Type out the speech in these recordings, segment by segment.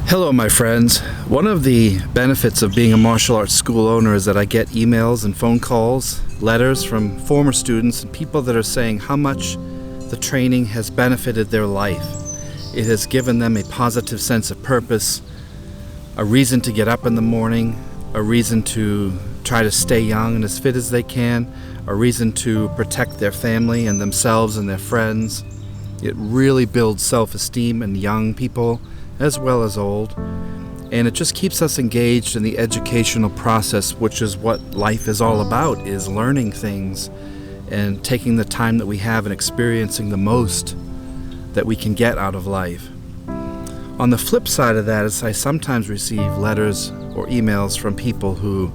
Hello, my friends. One of the benefits of being a martial arts school owner is that I get emails and phone calls, letters from former students and people that are saying how much the training has benefited their life. It has given them a positive sense of purpose, a reason to get up in the morning, a reason to try to stay young and as fit as they can, a reason to protect their family and themselves and their friends. It really builds self-esteem in young people as well as old, and it just keeps us engaged in the educational process, which is what life is all about, is learning things and taking the time that we have and experiencing the most that we can get out of life. On the flip side of that is I sometimes receive letters or emails from people who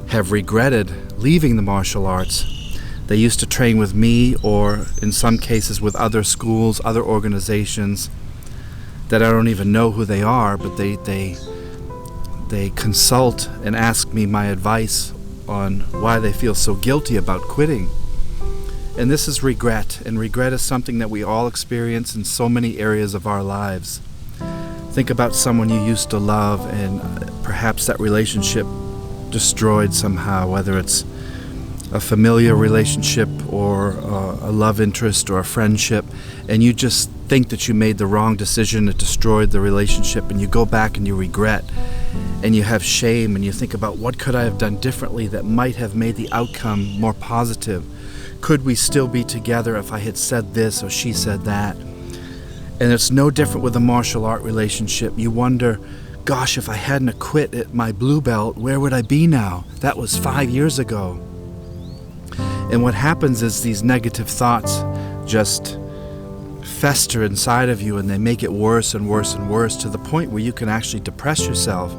have regretted leaving the martial arts. They used to train with me, or in some cases with other schools, other organizations that I don't even know who they are, but they consult and ask me my advice on why they feel so guilty about quitting. And this is regret, and regret is something that we all experience in so many areas of our lives. Think about someone you used to love and perhaps that relationship destroyed somehow, whether it's a familiar relationship or a love interest or a friendship, and you just think that you made the wrong decision, it destroyed the relationship, and you go back and you regret and you have shame and you think about what could I have done differently that might have made the outcome more positive. Could we still be together if I had said this or she said that? And it's no different with a martial art relationship. You wonder, gosh, if I hadn't have quit at my blue belt, where would I be now? That was 5 years ago. And what happens is these negative thoughts just fester inside of you, and they make it worse and worse and worse to the point where you can actually depress yourself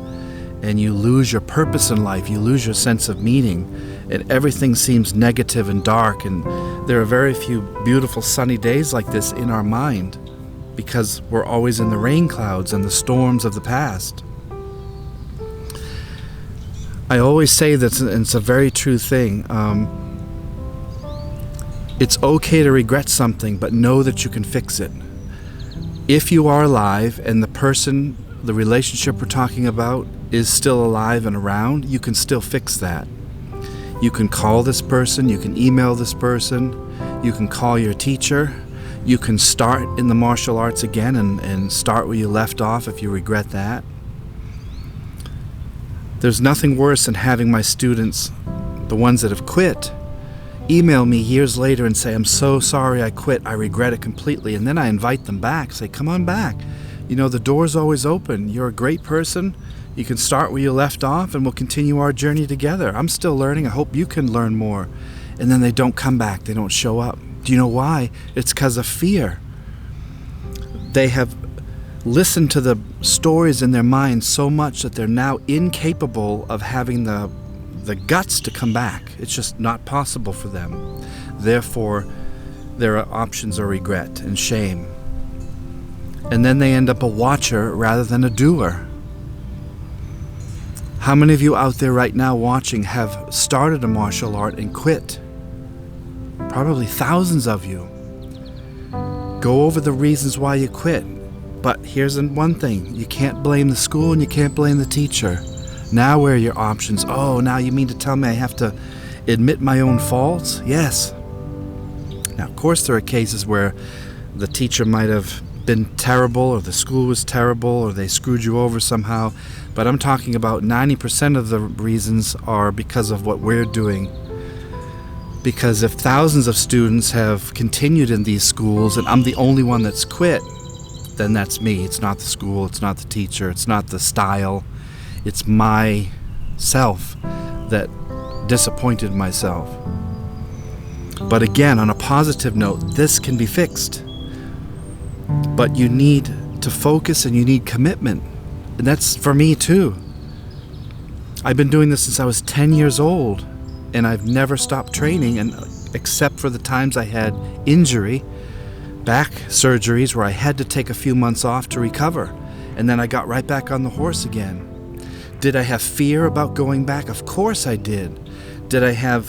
and you lose your purpose in life, you lose your sense of meaning, and everything seems negative and dark, and there are very few beautiful sunny days like this in our mind because we're always in the rain clouds and the storms of the past. I always say that, and it's a very true thing, it's okay to regret something, but know that you can fix it. If you are alive and the person, the relationship we're talking about, is still alive and around, you can still fix that. You can call this person, you can email this person, you can call your teacher, you can start in the martial arts again and start where you left off if you regret that. There's nothing worse than having my students, the ones that have quit, email me years later and say, I'm so sorry I quit, I regret it completely. And then I invite them back, say, come on back. You know, the door's always open. You're a great person. You can start where you left off and we'll continue our journey together. I'm still learning. I hope you can learn more. And then they don't come back. They don't show up. Do you know why? It's because of fear. They have listened to the stories in their minds so much that they're now incapable of having the guts to come back. It's just not possible for them. Therefore, their options are regret and shame. And then they end up a watcher rather than a doer. How many of you out there right now watching have started a martial art and quit? Probably thousands of you. Go over the reasons why you quit. But here's one thing. You can't blame the school and you can't blame the teacher. Now where are your options? Oh, now you mean to tell me I have to admit my own faults? Yes. Now, of course, there are cases where the teacher might have been terrible, or the school was terrible, or they screwed you over somehow. But I'm talking about 90% of the reasons are because of what we're doing. Because if thousands of students have continued in these schools and I'm the only one that's quit, then that's me. It's not the school, it's not the teacher, it's not the style. It's myself that disappointed myself. But again, on a positive note, this can be fixed. But you need to focus and you need commitment. And that's for me too. I've been doing this since I was 10 years old, and I've never stopped training, and except for the times I had injury, back surgeries where I had to take a few months off to recover. And then I got right back on the horse again. Did I have fear about going back? Of course I did. Did I have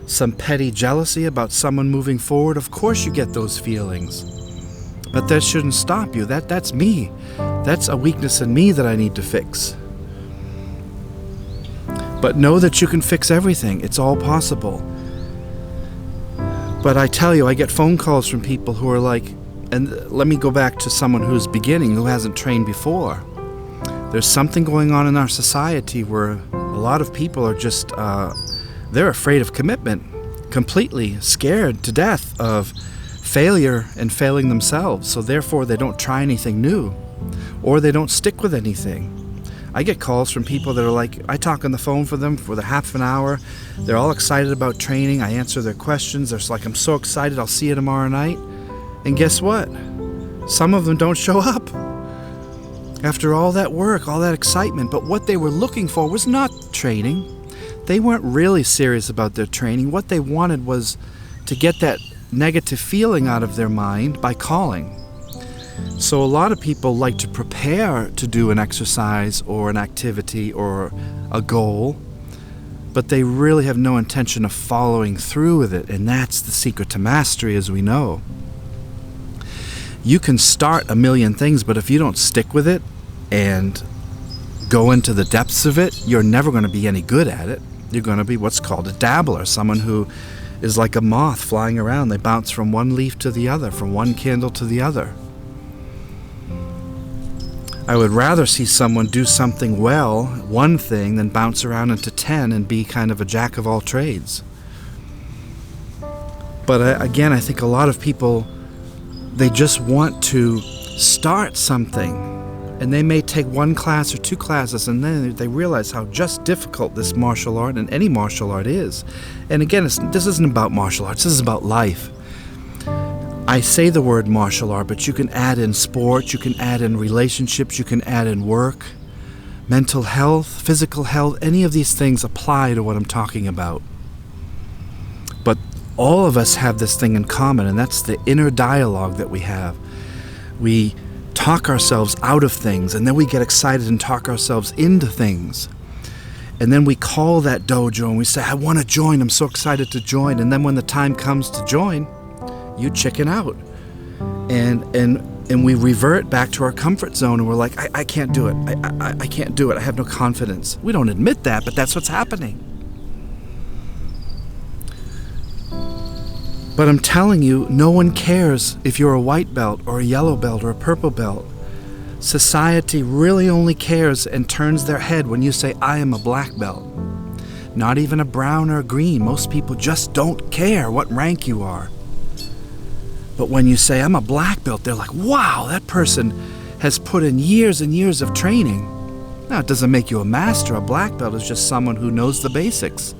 some petty jealousy about someone moving forward? Of course you get those feelings. But that shouldn't stop you. That's me. That's a weakness in me that I need to fix. But know that you can fix everything. It's all possible. But I tell you, I get phone calls from people who are like, and let me go back to someone who's beginning, who hasn't trained before. There's something going on in our society where a lot of people are just, they're afraid of commitment, completely scared to death of failure and failing themselves. So therefore they don't try anything new, or they don't stick with anything. I get calls from people that are like, I talk on the phone for them for the half an hour. They're all excited about training. I answer their questions. They're like, I'm so excited, I'll see you tomorrow night. And guess what? Some of them don't show up. After all that work, all that excitement. But what they were looking for was not training. They weren't really serious about their training. What they wanted was to get that negative feeling out of their mind by calling. So a lot of people like to prepare to do an exercise or an activity or a goal, but they really have no intention of following through with it, and that's the secret to mastery, as we know. You can start a million things, but if you don't stick with it and go into the depths of it, you're never going to be any good at it. You're going to be what's called a dabbler, someone who is like a moth flying around. They bounce from one leaf to the other, from one candle to the other. I would rather see someone do something well, one thing, than bounce around into 10 and be kind of a jack of all trades. But again, I think a lot of people, they just want to start something, and they may take one class or two classes, and then they realize how just difficult this martial art and any martial art is. And again, this isn't about martial arts, this is about life. I say the word martial art, but you can add in sport, you can add in relationships, you can add in work, mental health, physical health. Any of these things apply to what I'm talking about. But all of us have this thing in common, and that's the inner dialogue that we have. We talk ourselves out of things, and then we get excited and talk ourselves into things. And then we call that dojo and we say, I want to join, I'm so excited to join. And then when the time comes to join, you chicken out. And we revert back to our comfort zone, and we're like, I can't do it. I can't do it. I have no confidence. We don't admit that, but that's what's happening. But I'm telling you, no one cares if you're a white belt or a yellow belt or a purple belt. Society really only cares and turns their head when you say, I am a black belt. Not even a brown or a green. Most people just don't care what rank you are. But when you say, I'm a black belt, they're like, wow, that person has put in years and years of training. Now, it doesn't make you a master. A black belt is just someone who knows the basics.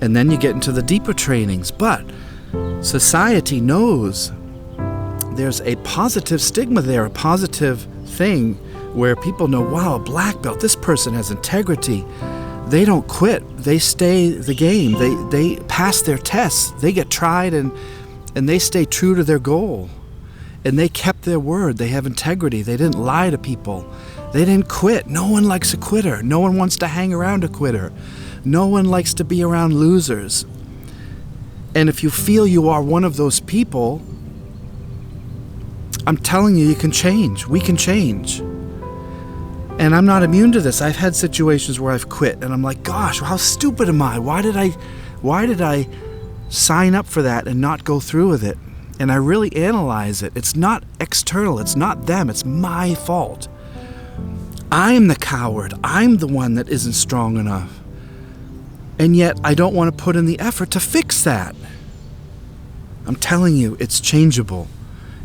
And then you get into the deeper trainings. But society knows there's a positive stigma there, a positive thing where people know, wow, a black belt, this person has integrity. They don't quit. They stay the game. They pass their tests. They get tried and they stay true to their goal. And they kept their word. They have integrity. They didn't lie to people. They didn't quit. No one likes a quitter. No one wants to hang around a quitter. No one likes to be around losers. And if you feel you are one of those people, I'm telling you, you can change. We can change. And I'm not immune to this. I've had situations where I've quit and I'm like, gosh, how stupid am I? Why did I sign up for that and not go through with it? And I really analyze it. It's not external. It's not them. It's my fault. I'm the coward. I'm the one that isn't strong enough. And yet I don't want to put in the effort to fix that. I'm telling you, it's changeable.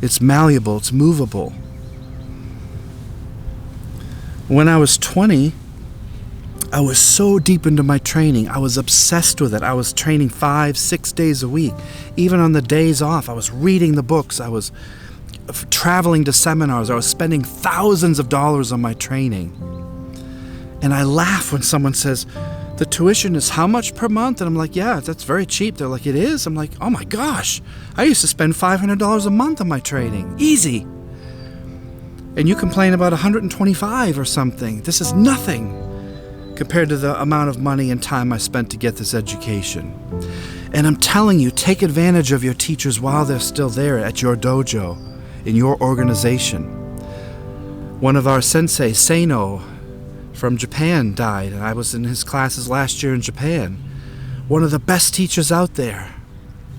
It's malleable. It's movable. When I was 20, I was so deep into my training. I was obsessed with it. I was training 5-6 days a week. Even on the days off, I was reading the books. I was traveling to seminars. I was spending thousands of dollars on my training. And I laugh when someone says, the tuition is how much per month? And I'm like, yeah, that's very cheap. They're like, it is? I'm like, oh my gosh, I used to spend $500 a month on my training. Easy. And you complain about $125 or something. This is nothing compared to the amount of money and time I spent to get this education. And I'm telling you, take advantage of your teachers while they're still there at your dojo, in your organization. One of our sensei, Seino, from Japan died, and I was in his classes last year in Japan. One of the best teachers out there.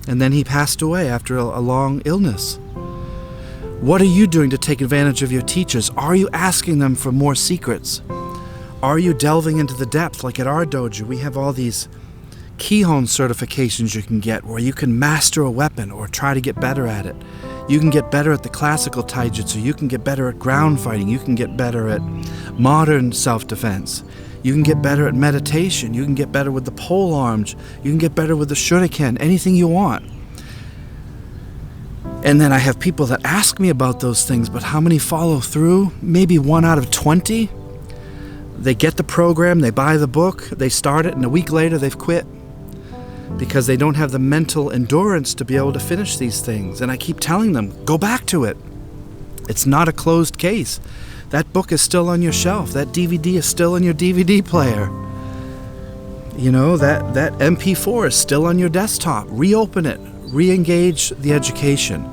And then he passed away after a long illness. What are you doing to take advantage of your teachers? Are you asking them for more secrets? Are you delving into the depth? Like at our dojo, we have all these Kihon certifications you can get where you can master a weapon or try to get better at it. You can get better at the classical taijutsu. You can get better at ground fighting. You can get better at modern self-defense. You can get better at meditation. You can get better with the pole arms. You can get better with the shuriken. Anything you want. And then I have people that ask me about those things, but how many follow through? Maybe 1 out of 20. They get the program, they buy the book, they start it, and a week later they've quit. Because they don't have the mental endurance to be able to finish these things. And I keep telling them, go back to it. It's not a closed case. That book is still on your shelf. That DVD is still in your DVD player. You know, that MP4 is still on your desktop. Reopen it. Re-engage the education.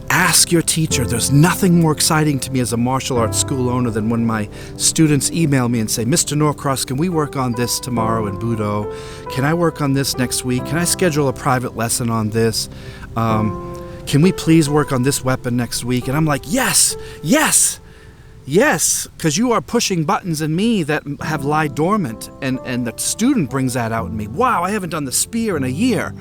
Ask your teacher. There's nothing more exciting to me as a martial arts school owner than when my students email me and say, Mr. Norcross, can we work on this tomorrow in Budo? Can I work on this next week? Can I schedule a private lesson on this? Can we please work on this weapon next week? And I'm like, yes, yes, yes, because you are pushing buttons in me that have lie dormant, and the student brings that out in me. Wow, I haven't done the spear in a year.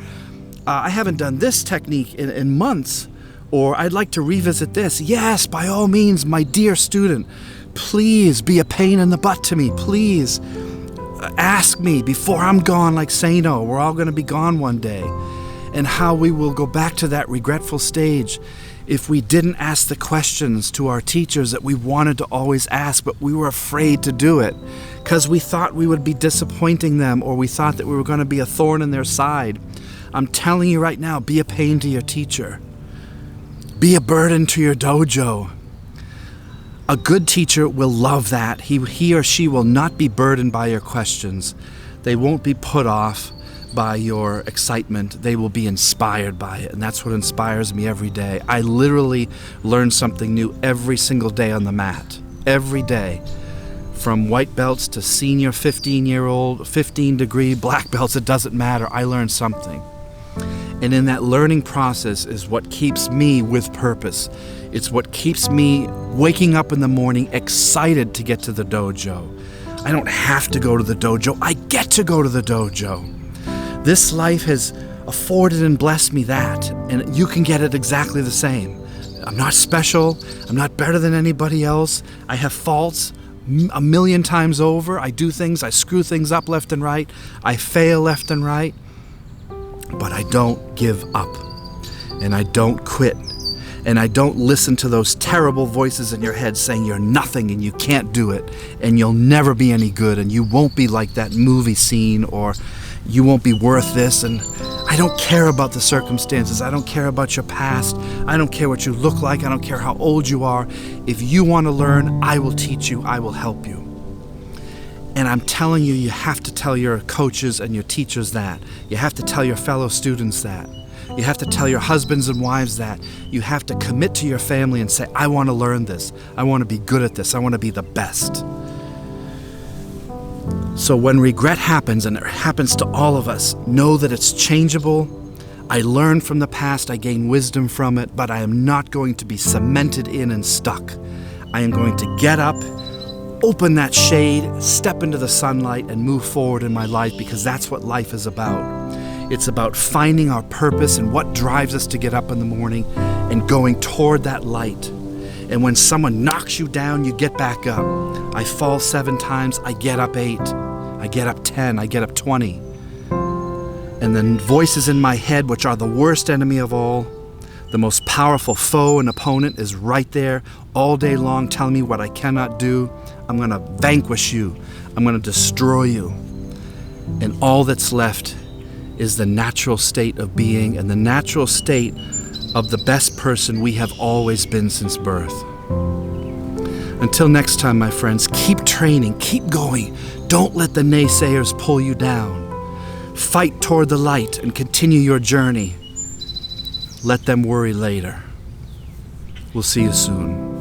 I haven't done this technique in months. Or I'd like to revisit this. Yes, by all means, my dear student, please be a pain in the butt to me. Please ask me before I'm gone like Seino. We're all going to be gone one day. And how we will go back to that regretful stage if we didn't ask the questions to our teachers that we wanted to always ask, but we were afraid to do it because we thought we would be disappointing them, or we thought that we were going to be a thorn in their side. I'm telling you right now, be a pain to your teacher. Be a burden to your dojo. A good teacher will love that. He or she will not be burdened by your questions. They won't be put off by your excitement. They will be inspired by it, and that's what inspires me every day. I literally learn something new every single day on the mat. Every day. From white belts to senior 15-year-old, 15-degree black belts, it doesn't matter. I learn something. And in that learning process is what keeps me with purpose. It's what keeps me waking up in the morning excited to get to the dojo. I don't have to go to the dojo. I get to go to the dojo. This life has afforded and blessed me that, and you can get it exactly the same. I'm not special. I'm not better than anybody else. I have faults 1,000,000 times over. I do things. I screw things up left and right. I fail left and right. But I don't give up, and I don't quit, and I don't listen to those terrible voices in your head saying you're nothing and you can't do it, and you'll never be any good, and you won't be like that movie scene, or you won't be worth this. And I don't care about the circumstances. I don't care about your past. I don't care what you look like. I don't care how old you are. If you want to learn, I will teach you. I will help you. And I'm telling you, you have to tell your coaches and your teachers that. You have to tell your fellow students that. You have to tell your husbands and wives that. You have to commit to your family and say, I want to learn this. I want to be good at this. I want to be the best. So when regret happens, and it happens to all of us, know that it's changeable. I learned from the past. I gain wisdom from it, but I am not going to be cemented in and stuck. I am going to get up, open that shade, step into the sunlight, and move forward in my life, because that's what life is about. It's about finding our purpose and what drives us to get up in the morning and going toward that light. And when someone knocks you down, you get back up. I fall 7 times, I get up 8. I get up 10, I get up 20. And then voices in my head, which are the worst enemy of all, the most powerful foe and opponent, is right there all day long telling me what I cannot do. I'm going to vanquish you. I'm going to destroy you. And all that's left is the natural state of being and the natural state of the best person we have always been since birth. Until next time, my friends, keep training, keep going. Don't let the naysayers pull you down. Fight toward the light and continue your journey. Let them worry later. We'll see you soon.